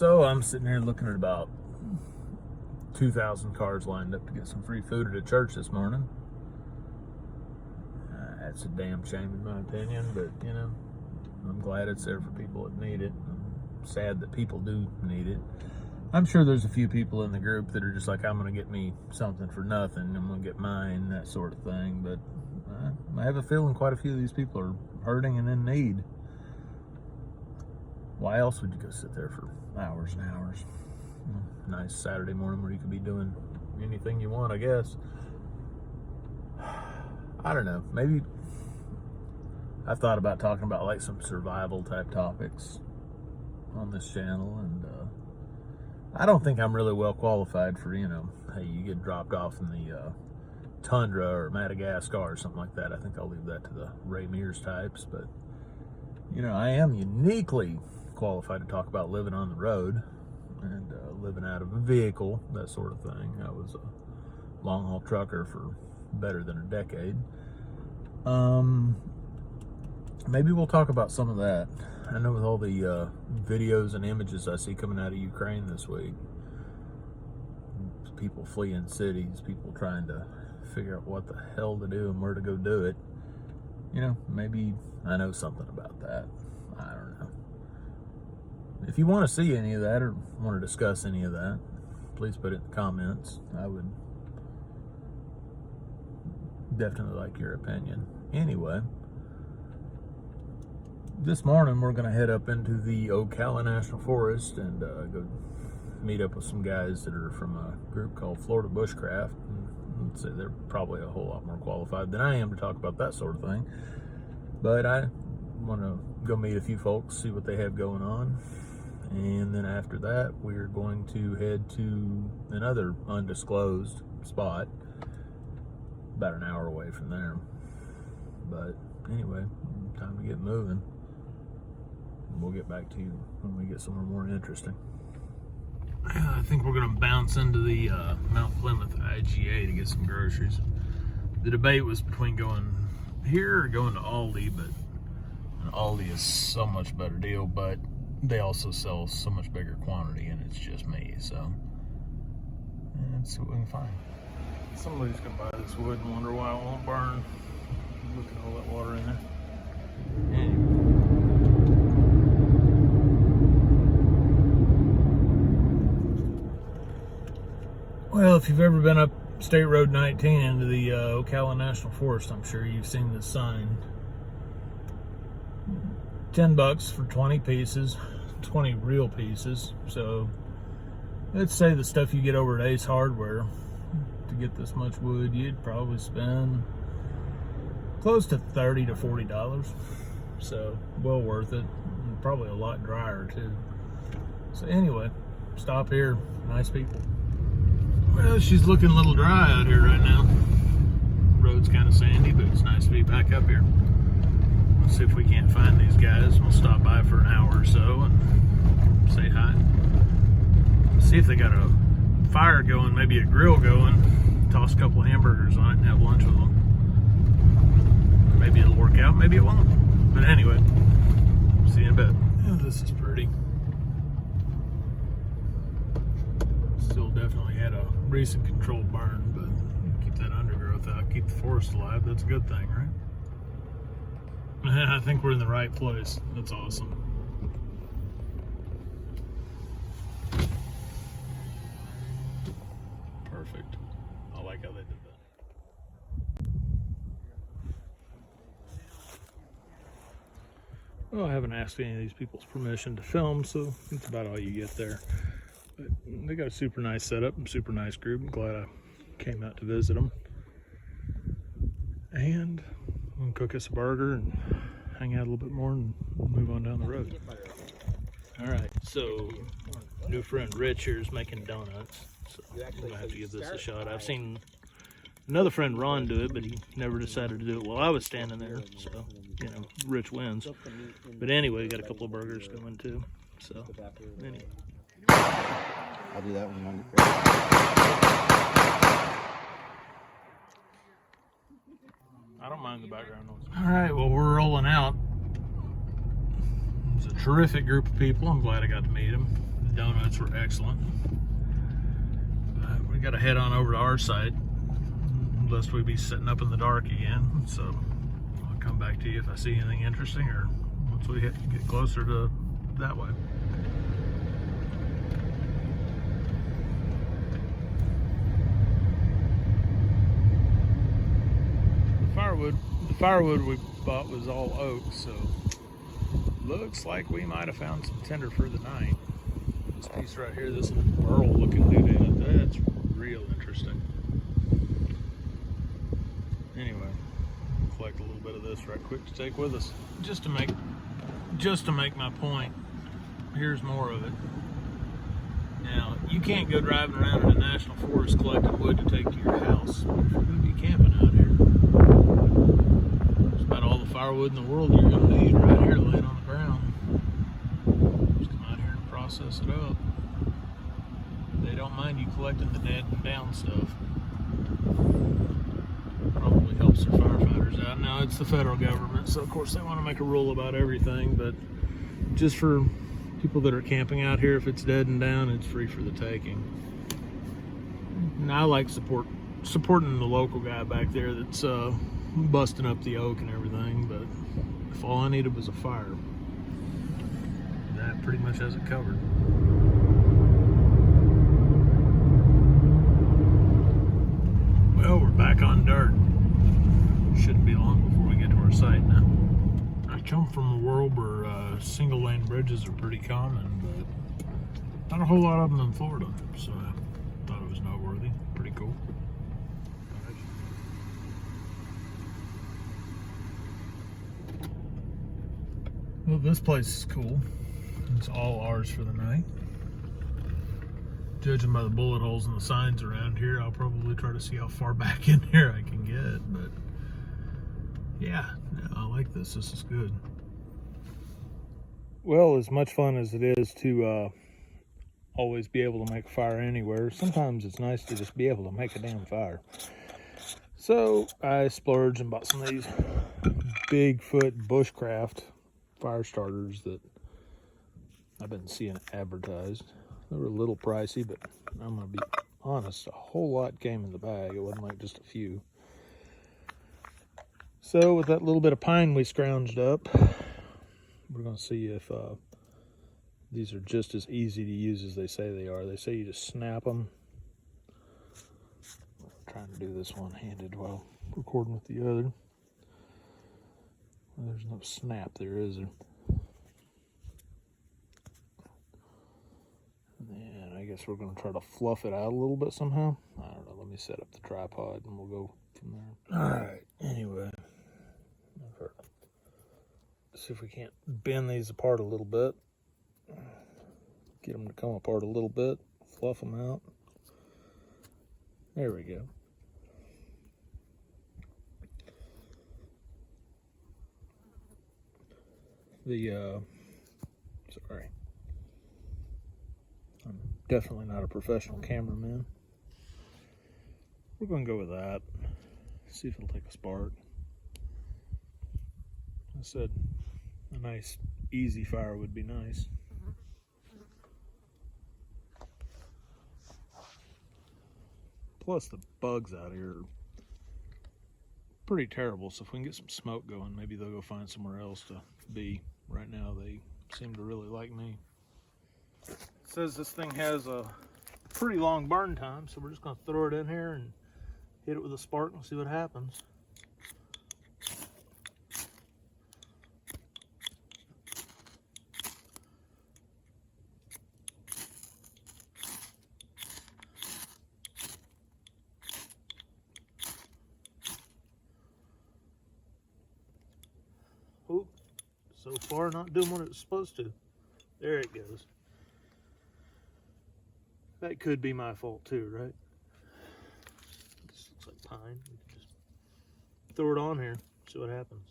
So I'm sitting here looking at about 2,000 cars lined up to get some free food at a church this morning. That's a damn shame in my opinion, but you know, I'm glad it's there for people that need it. I'm sad that people do need it. I'm sure there's a few people in the group that are just like, I'm going to get me something for nothing, I'm going to get mine, that sort of thing. But I have a feeling quite a few of these people are hurting and in need. Why else would you go sit there for hours and hours? Nice Saturday morning where you could be doing anything you want, I guess. I don't know. Maybe I've thought about talking about like some survival type topics on this channel, and I don't think I'm really well qualified for, you know, hey, you get dropped off in the tundra or Madagascar or something like that. I think I'll leave that to the Ray Mears types, but you know, I am uniquely qualified to talk about living on the road and living out of a vehicle, that sort of thing. I was a long haul trucker for better than a decade. Maybe we'll talk about some of that. I know with all the videos and images I see coming out of Ukraine this week, people fleeing cities, people trying to figure out what the hell to do and where to go do it. You know, maybe I know something about that. I don't know. If you want to see any of that or want to discuss any of that, please put it in the comments. I would definitely like your opinion. Anyway, this morning we're going to head up into the Ocala National Forest and go meet up with some guys that are from a group called Florida Bushcraft. And I'd say they're probably a whole lot more qualified than I am to talk about that sort of thing. But I want to go meet a few folks, see what they have going on. And then after that, we're going to head to another undisclosed spot about an hour away from there. But anyway, time to get moving. We'll get back to you when we get somewhere more interesting. I think we're going to bounce into the Mount Plymouth IGA to get some groceries. The debate was between going here or going to Aldi, but Aldi is so much better deal, but they also sell so much bigger quantity, and it's just me, so let's see what we can find. Somebody's gonna buy this wood and wonder why it won't burn. Look at all that water in there. Anyway. Well, if you've ever been up State Road 19 into the Ocala National Forest, I'm sure you've seen this sign. $10 for 20 pieces, 20 real pieces. So let's say the stuff you get over at Ace Hardware to get this much wood, you'd probably spend close to $30 to $40. So well worth it, and probably a lot drier too. So anyway, stop here. Nice people. Well, she's looking a little dry out here right now. Road's kind of sandy, but it's nice to be back up here. Let's see if we can't find these guys. We'll stop by for an hour or so and say hi. See if they got a fire going, maybe a grill going. Toss a couple of hamburgers on it and have lunch with them. Maybe it'll work out, maybe it won't. But anyway, see you in a bit. Oh, this is pretty. Still definitely had a recent controlled burn, but keep that undergrowth out, keep the forest alive. That's a good thing, right? I think we're in the right place. That's awesome. Perfect. I like how they did that. Well, I haven't asked any of these people's permission to film, so that's about all you get there. But they got a super nice setup and super nice group. I'm glad I came out to visit them. And I'm gonna cook us a burger and hang out a little bit more and move on down the road. All right, so new friend Rich here is making donuts, so I'm gonna have to give this a shot. I've seen another friend Ron do it, but he never decided to do it while I was standing there, so you know, Rich wins. But anyway, got a couple of burgers going too, so anyway. I'll do that one on the I don't mind the background noise. All right, well, we're rolling out. It's a terrific group of people. I'm glad I got to meet them. donuts were excellent. We got to head on over to our site, lest we be sitting up in the dark again. So I'll come back to you if I see anything interesting, or once we get closer to that way. The firewood we bought was all oak, so looks like we might have found some tinder for the night. This piece right here, this burl looking doodad, that's real interesting. Anyway, collect a little bit of this right quick to take with us, just to make my point. Here's more of it. Now, you can't go driving around in a national forest collecting wood to take to your house if you're going to be camping out here. It's about all the firewood in the world you're going to need right here laying on the ground. Just come out here and process it up. They don't mind you collecting the dead and down stuff. Probably helps their firefighters out. Now, it's the federal government, so of course they want to make a rule about everything, but just for people that are camping out here, if it's dead and down, it's free for the taking. And I like supporting the local guy back there that's busting up the oak and everything, but if all I needed was a fire, that pretty much has it covered. Well, we're back on dirt. Shouldn't be long before we get to our site now. I come from a world where single lane bridges are pretty common, but not a whole lot of them in Florida, so I thought it was noteworthy. Pretty cool. Well, this place is cool. It's all ours for the night. Judging by the bullet holes in the signs around here, I'll probably try to see how far back in here I can get, but yeah, I like this. This is good. Well, as much fun as it is to always be able to make a fire anywhere, sometimes it's nice to just be able to make a damn fire. So I splurged and bought some of these Bigfoot Bushcraft fire starters that I've been seeing advertised. They were a little pricey, but I'm gonna be honest, a whole lot came in the bag. It wasn't like just a few. So with that little bit of pine we scrounged up, we're gonna see if these are just as easy to use as they say they are. They say you just snap them. I'm trying to do this one-handed while recording with the other. Well, there's no snap there, is there? And I guess we're going to try to fluff it out a little bit somehow. I don't know. Let me set up the tripod and we'll go from there. All right. Anyway, see if we can't bend these apart a little bit. Get them to come apart a little bit. Fluff them out. There we go. Sorry. I'm definitely not a professional cameraman. We're going to go with that. See if it'll take a spark. I said a nice, easy fire would be nice. Plus the bugs out here are pretty terrible, so if we can get some smoke going, maybe they'll go find somewhere else to be. Right now they seem to really like me. It says this thing has a pretty long burn time, so we're just going to throw it in here and hit it with a spark and see what happens. Oh, so far not doing what it's supposed to. There it goes. That could be my fault too, right? This looks like pine. We can just throw it on here, see what happens.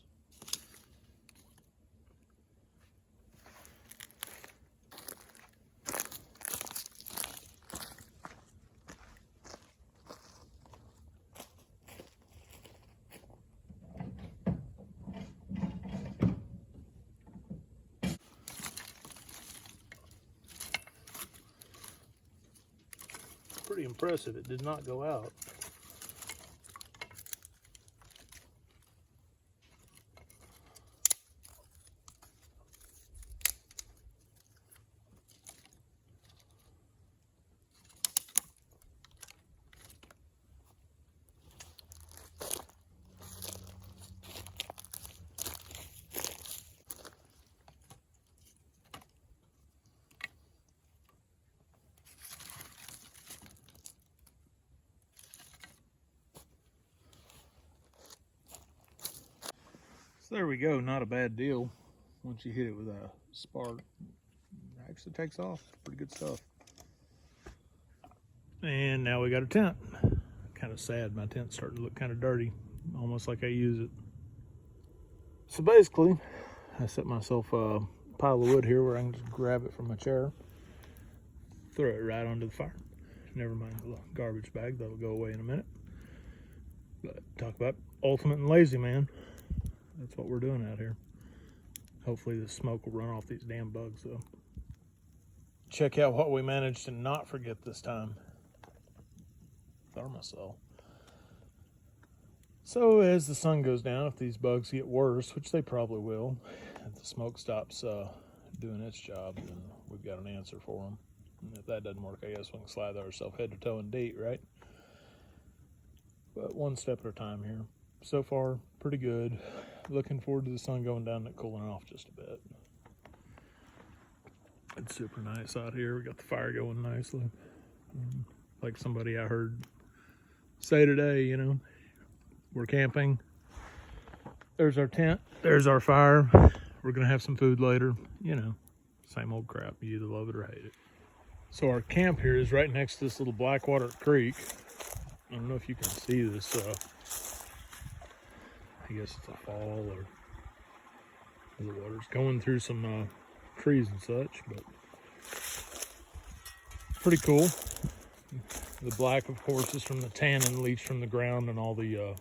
pretty impressive. It did not go out. So there we go, not a bad deal. Once you hit it with a spark, it actually takes off. Pretty good stuff. And now we got a tent. Kind of sad, my tent's starting to look kind of dirty, almost like I use it. So basically, I set myself a pile of wood here where I can just grab it from my chair, throw it right onto the fire. Never mind the garbage bag, that'll go away in a minute. But talk about ultimate and lazy, man. That's what we're doing out here. Hopefully the smoke will run off these damn bugs though. Check out what we managed to not forget this time. Thermosol. So as the sun goes down, if these bugs get worse, which they probably will, if the smoke stops doing its job, then we've got an answer for them. And if that doesn't work, I guess we can slather ourselves head to toe in DEET, right? But one step at a time here. So far, pretty good. Looking forward to the sun going down and it cooling off just a bit. It's super nice out here. We got the fire going nicely. Like somebody I heard say today, you know, we're camping. There's our tent. There's our fire. We're going to have some food later. You know, same old crap. You either love it or hate it. So our camp here is right next to this little Blackwater Creek. I don't know if you can see this. I guess it's a fall or the water's going through some trees and such, but pretty cool. The black, of course, is from the tannin leached from the ground and all the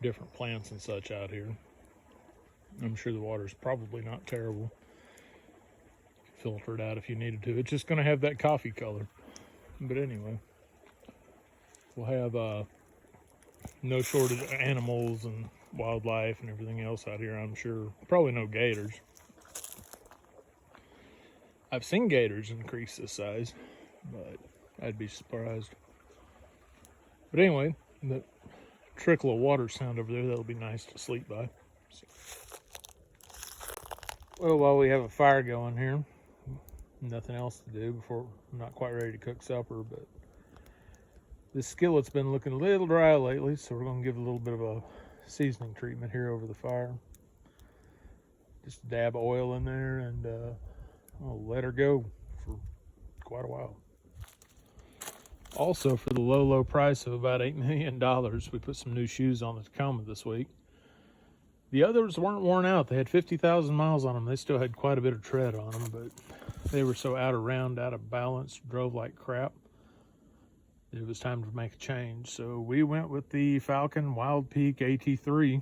different plants and such out here. I'm sure the water's probably not terrible. Filter it out if you needed to. It's just going to have that coffee color. But anyway, we'll have no shortage of animals and wildlife and everything else out here, I'm sure. Probably no gators. I've seen gators in creeks this size, but I'd be surprised. But anyway, the trickle of water sound over there, that'll be nice to sleep by. So. Well, while we have a fire going here, nothing else to do before I'm not quite ready to cook supper, but this skillet's been looking a little dry lately, so we're going to give it a little bit of a seasoning treatment here over the fire. Just dab oil in there and I'll let her go for quite a while. Also, for the low price of about $8 million, we put some new shoes on the Tacoma this week. The others weren't worn out. They had 50,000 miles on them. They still had quite a bit of tread on them, but they were so out of round, out of balance, drove like crap. It was time to make a change. So we went with the Falcon Wild Peak AT3.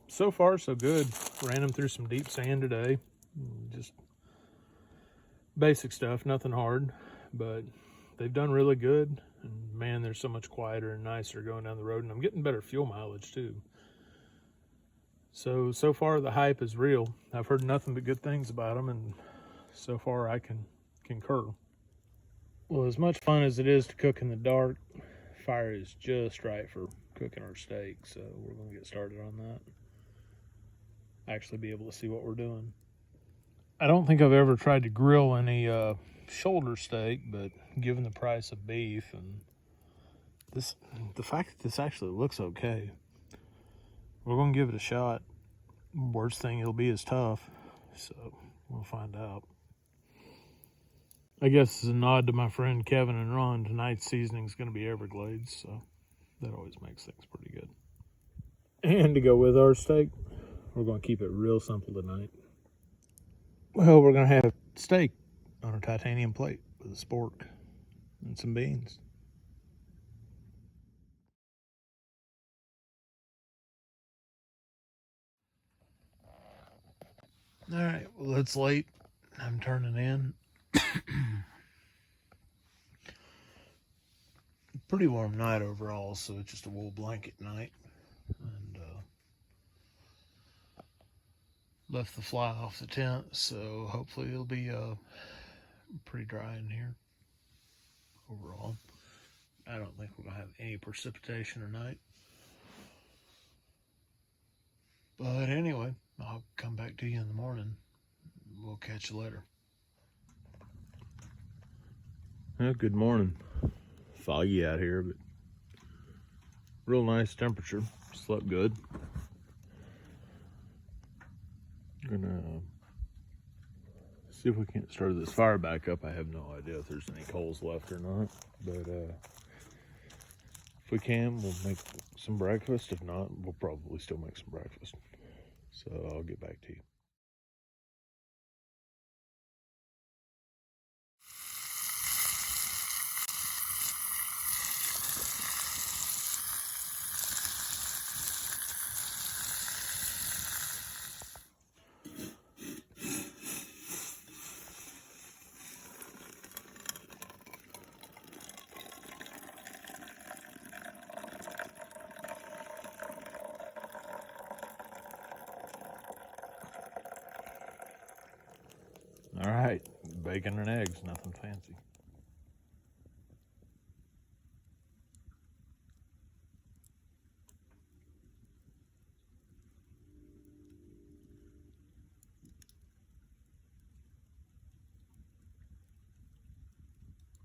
So far, so good. Ran them through some deep sand today. Just basic stuff, nothing hard, but they've done really good. And man, they're so much quieter and nicer going down the road, and I'm getting better fuel mileage too. So far the hype is real. I've heard nothing but good things about them, and so far I can concur. Well, as much fun as it is to cook in the dark, fire is just right for cooking our steak, so we're going to get started on that. Actually be able to see what we're doing. I don't think I've ever tried to grill any shoulder steak, but given the price of beef and the fact that this actually looks okay, we're going to give it a shot. Worst thing it'll be is tough, so we'll find out. I guess as a nod to my friend Kevin and Ron, tonight's seasoning is going to be Everglades, so that always makes things pretty good. And to go with our steak, we're going to keep it real simple tonight. Well, we're going to have steak on a titanium plate with a spork and some beans. All right, well, it's late. I'm turning in. pretty warm night overall, so it's just a wool blanket night. And left the fly off the tent, so hopefully it'll be pretty dry in here overall. I don't think we're gonna have any precipitation tonight. But anyway, I'll come back to you in the morning. We'll catch you later. Good morning. Foggy out here, but real nice temperature. Slept good. Gonna see if we can't start this fire back up. I have no idea if there's any coals left or not, but if we can, we'll make some breakfast. If not, we'll probably still make some breakfast. So I'll get back to you. All right, bacon and eggs, nothing fancy.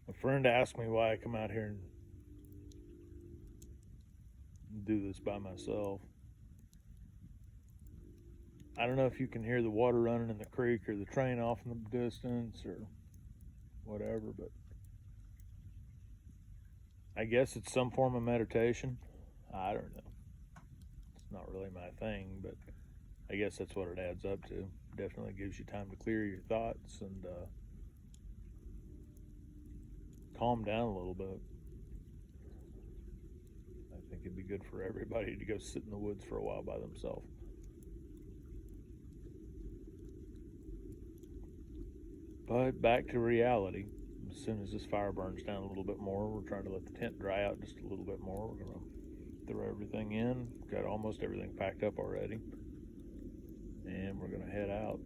A friend asked me why I come out here and do this by myself. I don't know if you can hear the water running in the creek or the train off in the distance or whatever, but I guess it's some form of meditation. I don't know. It's not really my thing, but I guess that's what it adds up to. Definitely gives you time to clear your thoughts and calm down a little bit. I think it'd be good for everybody to go sit in the woods for a while by themselves. But back to reality. As soon as this fire burns down a little bit more, we're trying to let the tent dry out just a little bit more. We're gonna throw everything in. Got almost everything packed up already. And we're gonna head out.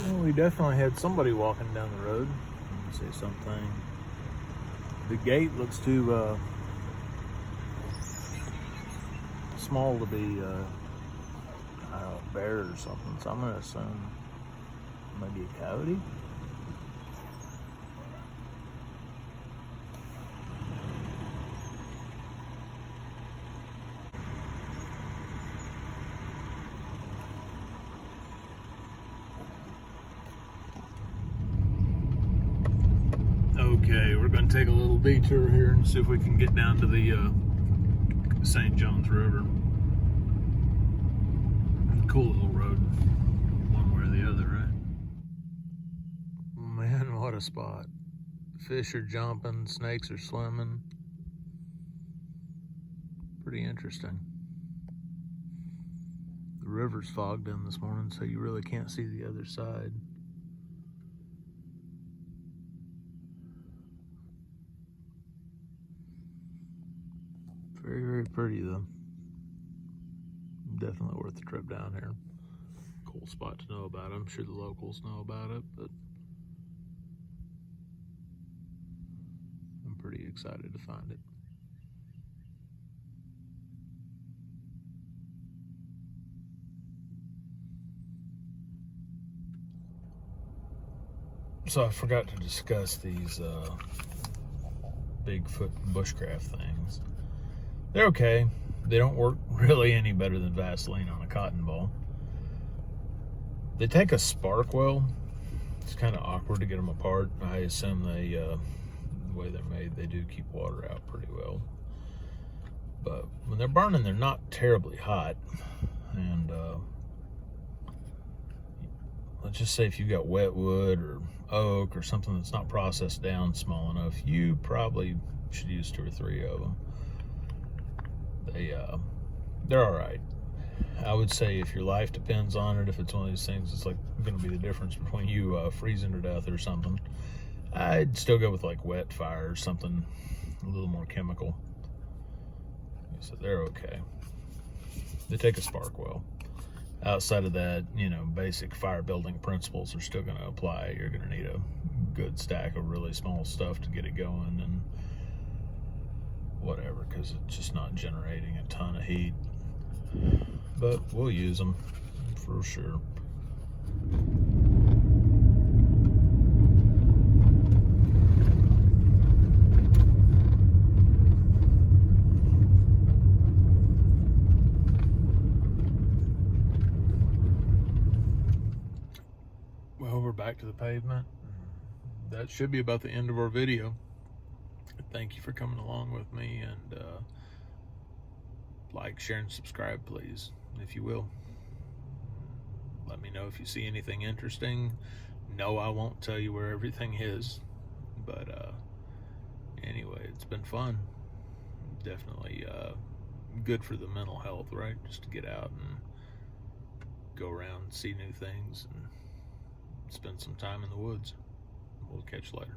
Well, we definitely had somebody walking down the road. Let me say something. The gate looks too small to be a bear or something, so I'm gonna assume maybe a coyote. Okay, we're gonna take a little detour here and see if we can get down to the St. John's River. Cool little road, one way or the other, right? Man, what a spot. Fish are jumping, snakes are swimming. Pretty interesting. The river's fogged in this morning, so you really can't see the other side. Very, very pretty though. Definitely worth the trip down here. Cool spot to know about. I'm sure the locals know about it, but I'm pretty excited to find it. So I forgot to discuss these Bigfoot bushcraft things. They're okay. They don't work really any better than Vaseline on a cotton ball. They take a spark well. It's kind of awkward to get them apart. I assume they, the way they're made, they do keep water out pretty well. But when they're burning, they're not terribly hot. And let's just say if you've got wet wood or oak or something that's not processed down small enough, you probably should use 2 or 3 of them. They're all right. I would say if your life depends on it, if it's one of these things, it's like going to be the difference between you freezing to death or something. I'd still go with like wet fire or something a little more chemical. So they're okay. They take a spark well. Outside of that, you know, basic fire building principles are still going to apply. You're going to need a good stack of really small stuff to get it going and whatever, because it's just not generating a ton of heat. But we'll use them for sure. Well, we're back to the pavement. That should be about the end of our video. Thank you for coming along with me, and like, share, and subscribe, please, if you will. Let me know if you see anything interesting. No, I won't tell you where everything is, but anyway, it's been fun. Definitely good for the mental health, right? Just to get out and go around and see new things and spend some time in the woods. We'll catch you later.